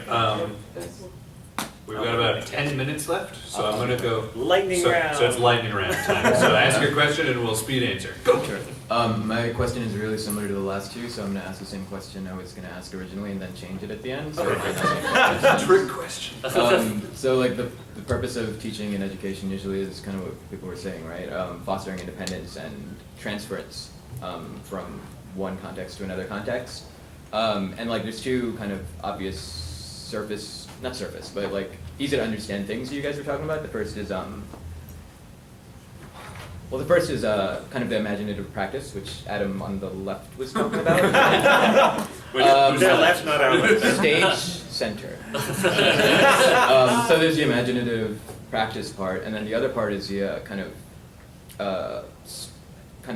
We've got about 10 minutes left, so I'm going to go lightning round. So it's lightning round time. So ask your question and we'll speed answer. Go. Sure. My question is really similar to the last two, so I'm going to ask the same question I was going to ask originally and then change it at the end. So That's a trick question. So the purpose of teaching and education usually is kind of what people were saying, right? Fostering independence and transference from one context to another context. And there's two kind of obvious not surface, but easy to understand things you guys were talking about. The first is Well, the first is kind of the imaginative practice, which Adam on the left was talking about. Their left, not our left. Stage center. So there's the imaginative practice part, and then the other part is the kind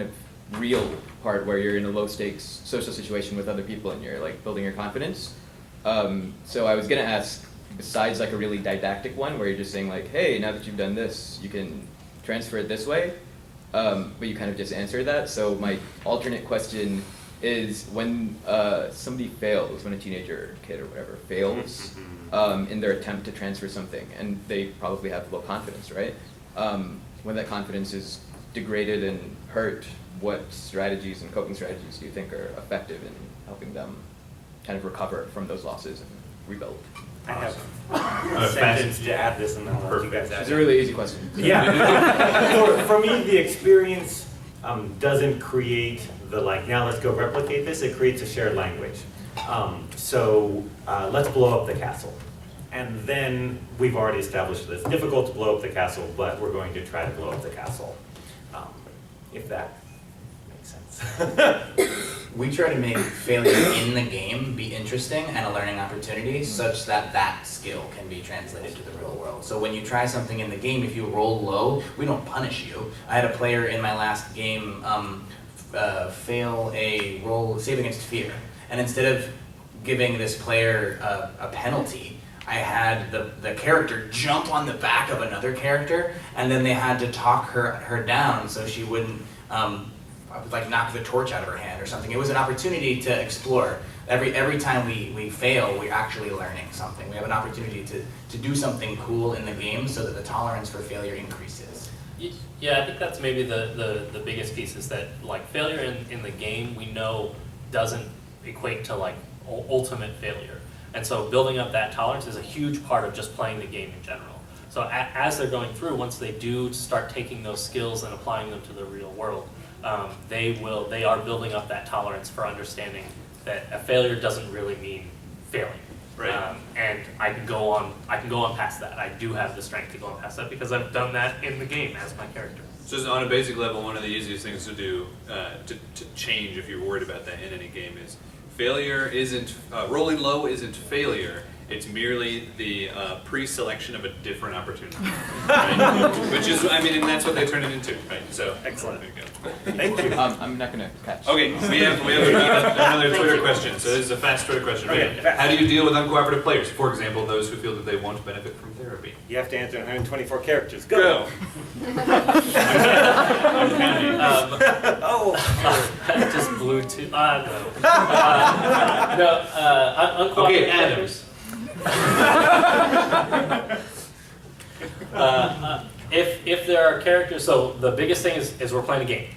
of real part where you're in a low stakes social situation with other people and you're like building your confidence. So I was gonna ask, besides like a really didactic one where you're just saying like, hey, now that you've done this, you can transfer it this way, but you kind of just answered that. So my alternate question is when somebody fails, when a teenager, kid or whatever fails in their attempt to transfer something, and they probably have low confidence, right? When that confidence is degraded and hurt, what strategies and coping strategies do you think are effective in helping them kind of recover from those losses and rebuild? I have a sentence to add this, and then I'll let you guys add. It's a really easy question. Yeah. for me, the experience doesn't create the like, now let's go replicate this. It creates a shared language. So let's blow up the castle. And then we've already established that it's difficult to blow up the castle, but we're going to try to blow up the castle. If that makes sense. We try to make failure in the game be interesting and a learning opportunity such that that skill can be translated to the real world. So when you try something in the game, if you roll low, we don't punish you. I had a player in my last game fail a roll, save against fear. And instead of giving this player a penalty, I had the character jump on the back of another character, and then they had to talk her down so she wouldn't like knock the torch out of her hand or something. It was an opportunity to explore. Every time we fail, we're actually learning something. We have an opportunity to do something cool in the game so that the tolerance for failure increases. Yeah, I think that's maybe the biggest piece is that like failure in the game we know doesn't equate to like ultimate failure. And so building up that tolerance is a huge part of just playing the game in general. So as they're going through, once they do start taking those skills and applying them to the real world, they are building up that tolerance for understanding that a failure doesn't really mean failing. Right. And I can go on past that. I do have the strength to go on past that because I've done that in the game as my character. So just on a basic level, one of the easiest things to do to change if you're worried about that in any game is failure isn't, rolling low isn't failure. It's merely the pre-selection of a different opportunity, right? Which is, I mean, and that's what they turn it into, right? So excellent. There you go. Thank you. I'm not gonna catch. Okay, we have another Twitter question. So this is a fast Twitter question. Right? Okay. How do you deal with uncooperative players? For example, those who feel that they won't benefit from therapy. You have to answer 124 characters. Go. I just blew two. No. Uncooperative Okay, players. If there are characters, so the biggest thing is we're playing a game.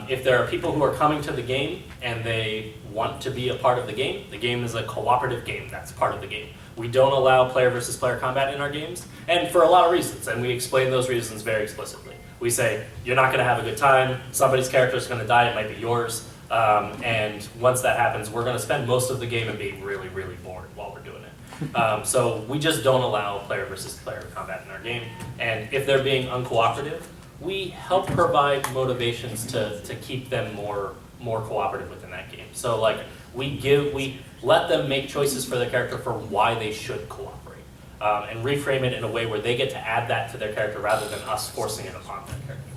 If there are people who are coming to the game and they want to be a part of the game is a cooperative game. That's part of the game. We don't allow player versus player combat in our games, and for a lot of reasons, and we explain those reasons very explicitly. We say, you're not going to have a good time, somebody's character is going to die, it might be yours, and once that happens, we're going to spend most of the game and be really, really bored while we're doing it. So we just don't allow player versus player combat in our game, and if they're being uncooperative, we help provide motivations to keep them more cooperative within that game. So like we let them make choices for their character for why they should cooperate, and reframe it in a way where they get to add that to their character rather than us forcing it upon their character.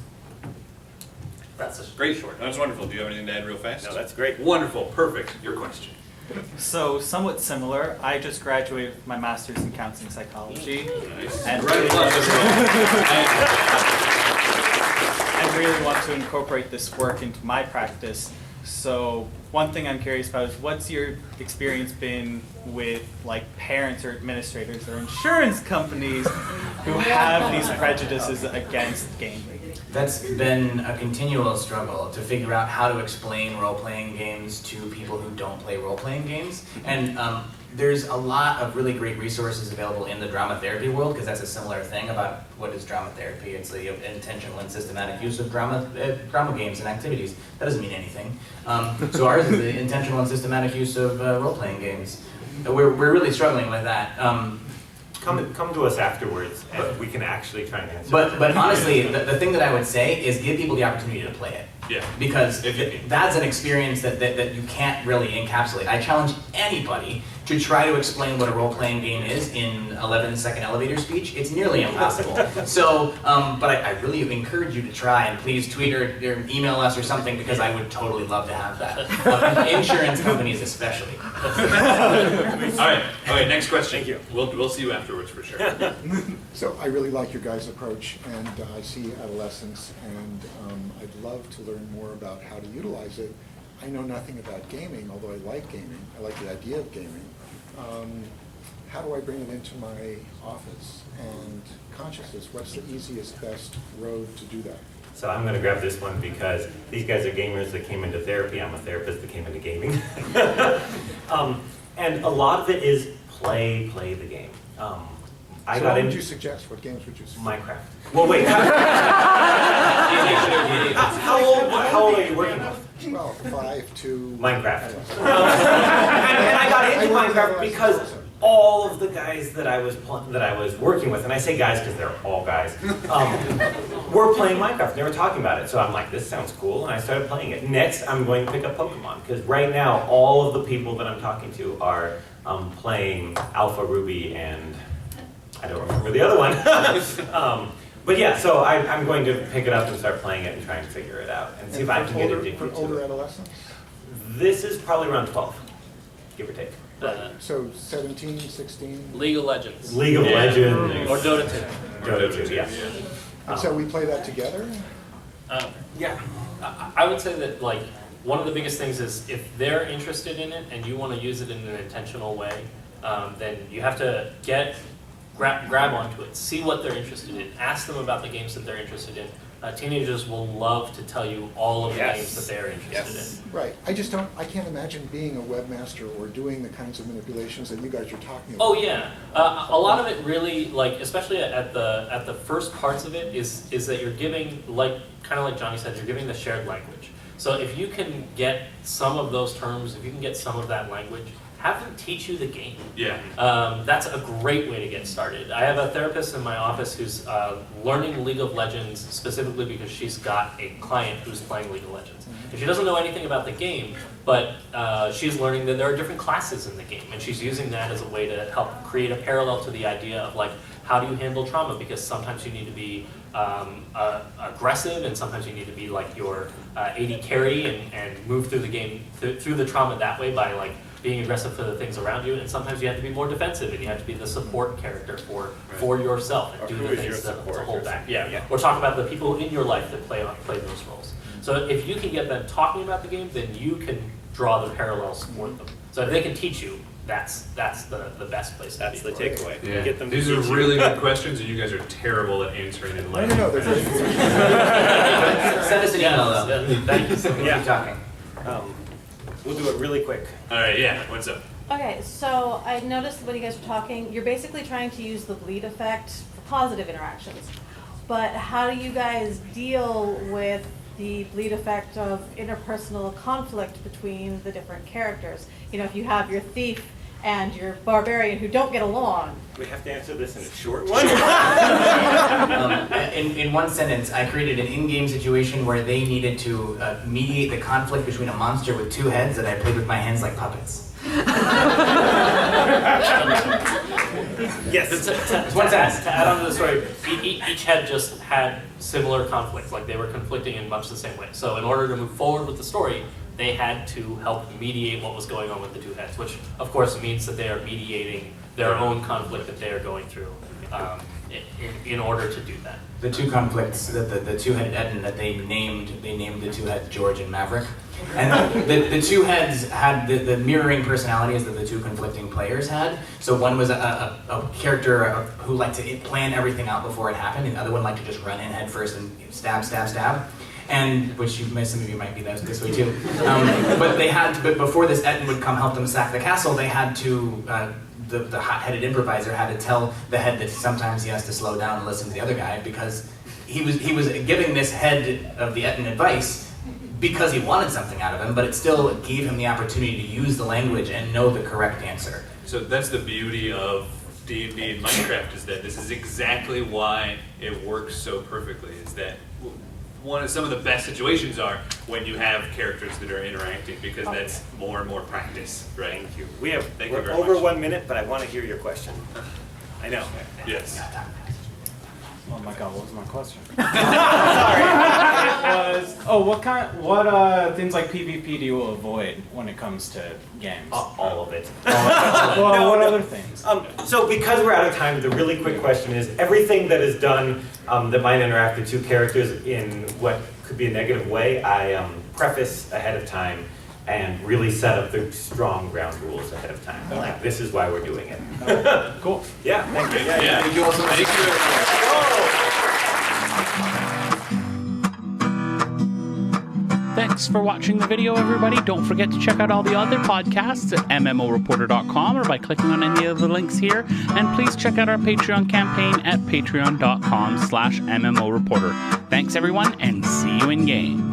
That's a great short. That's wonderful. Do you have anything to add real fast? No, that's great. Wonderful. Perfect. Your question. So, somewhat similar, I just graduated with my master's in counseling psychology. Nice. And Right I really want to incorporate this work into my practice. So, one thing I'm curious about is what's your experience been with like parents or administrators or insurance companies who have these prejudices against gaming? That's been a continual struggle to figure out how to explain role-playing games to people who don't play role-playing games. And there's a lot of really great resources available in the drama therapy world, because that's a similar thing about what is drama therapy. It's the intentional and systematic use of drama games and activities. That doesn't mean anything. So ours is the intentional and systematic use of role-playing games. We're really struggling with that. come to us afterwards, and we can actually try and answer. But honestly, the thing that I would say is give people the opportunity to play it. Yeah. Because that's an experience that you can't really encapsulate. I challenge anybody to try to explain what a role-playing game is in 11-second elevator speech. It's nearly impossible. So, but I really encourage you to try, and please tweet or email us or something, because I would totally love to have that. Insurance companies especially. All right. Okay. Next question. Thank you. We'll see you afterwards for sure. So I really like your guys' approach, and I see adolescents, and I'd love to learn more about how to utilize it. I know nothing about gaming, although I like gaming. I like the idea of gaming. How do I bring it into my office and consciousness? What's the easiest, best road to do that? So I'm going to grab this one because these guys are gamers that came into therapy. I'm a therapist that came into gaming. And a lot of it is play the game. What would you suggest? What games would you suggest? Minecraft. Well, wait. How old are you working with? Well, 5 to... Minecraft. And I got into Minecraft because all of the guys that I was working with, and I say guys because they're all guys, were playing Minecraft. They were talking about it. So I'm like, this sounds cool, and I started playing it. Next, I'm going to pick up Pokemon, because right now, all of the people that I'm talking to are playing Alpha Ruby and I don't remember the other one. But yeah, so I'm going to pick it up and start playing it and try and figure it out and see if I can get addicted for to older it. adolescents? This is probably around 12, give or take. So 17, 16? League of Legends. League of Legends. Or Dota 2. Dota 2, yeah. And so we play that together? Yeah. I would say that, like, one of the biggest things is if they're interested in it and you want to use it in an intentional way, then you have to grab onto it, see what they're interested in, ask them about the games that they're interested in. Teenagers will love to tell you all of the games that they're interested in. Right. I can't imagine being a webmaster or doing the kinds of manipulations that you guys are talking about. Oh yeah, a lot of it really, like, especially at the first parts of it is that you're giving, like, kind of like Johnny said, you're giving the shared language. So if you can get some of those terms, if you can get some of that language, have them teach you the game. Yeah. That's a great way to get started. I have a therapist in my office who's learning League of Legends specifically because she's got a client who's playing League of Legends. And she doesn't know anything about the game, but she's learning that there are different classes in the game, and she's using that as a way to help create a parallel to the idea of, like, how do you handle trauma? Because sometimes you need to be aggressive, and sometimes you need to be like your AD carry and move through the game, through the trauma that way by, like, being aggressive for the things around you, and sometimes you have to be more defensive, and you have to be the support character for yourself and do the things to hold back. Yeah. Or talk about the people in your life that play those roles. So if you can get them talking about the game, then you can draw the parallels for them. So if they can teach you, that's the best place to be. That's the takeaway. Yeah. Get them to These are teach you. really good questions, and you guys are terrible at answering in life. No, they're great. Send us an email though. Thank you so much. Yeah. Keep talking. We'll do it really quick. All right, yeah. What's up? Okay, so I noticed when you guys were talking, you're basically trying to use the bleed effect for positive interactions. But how do you guys deal with the bleed effect of interpersonal conflict between the different characters? You know, if you have your thief and your barbarian who don't get along. We have to answer this in a short one. In one sentence, I created an in-game situation where they needed to mediate the conflict between a monster with 2 heads that I played with my hands like puppets. Yes. To add on to the story, each head just had similar conflicts, like they were conflicting in much the same way. So in order to move forward with the story, they had to help mediate what was going on with the 2 heads, which of course means that they are mediating their own conflict that they are going through in order to do that. The 2 conflicts, the 2-headed Etten that they named the 2 heads George and Maverick. And the 2 heads had the mirroring personalities that the 2 conflicting players had. So one was a character who liked to plan everything out before it happened, and the other one liked to just run in head first and stab, stab, stab. And which some of you might be this way too. But before this Etten would come help them sack the castle, they had to the hot-headed improviser had to tell the head that sometimes he has to slow down and listen to the other guy, because he was giving this head of the Etten advice because he wanted something out of him, but it still gave him the opportunity to use the language and know the correct answer. So that's the beauty of D&D and Minecraft is that this is exactly why it works so perfectly. Is that some of the best situations are when you have characters that are interacting, because that's more and more practice, right? Thank you. We're We're over 1 minute, but I want to hear your question. I know. Yes. Oh my God, what was my question? Sorry. What things like PvP do you avoid when it comes to games? All of it. What other things? So because we're out of time, the really quick question is, everything that is done that might interact with two characters in what could be a negative way, I preface ahead of time and really set up the strong ground rules ahead of time. Like, this is why we're doing it. Cool. Yeah, thank you. Yeah. Thank you all so much. Thank you. Thanks for watching the video, everybody. Don't forget to check out all the other podcasts at MMOreporter.com or by clicking on any of the links here. And please check out our Patreon campaign at patreon.com/MMOreporter. Thanks, everyone, and see you in game.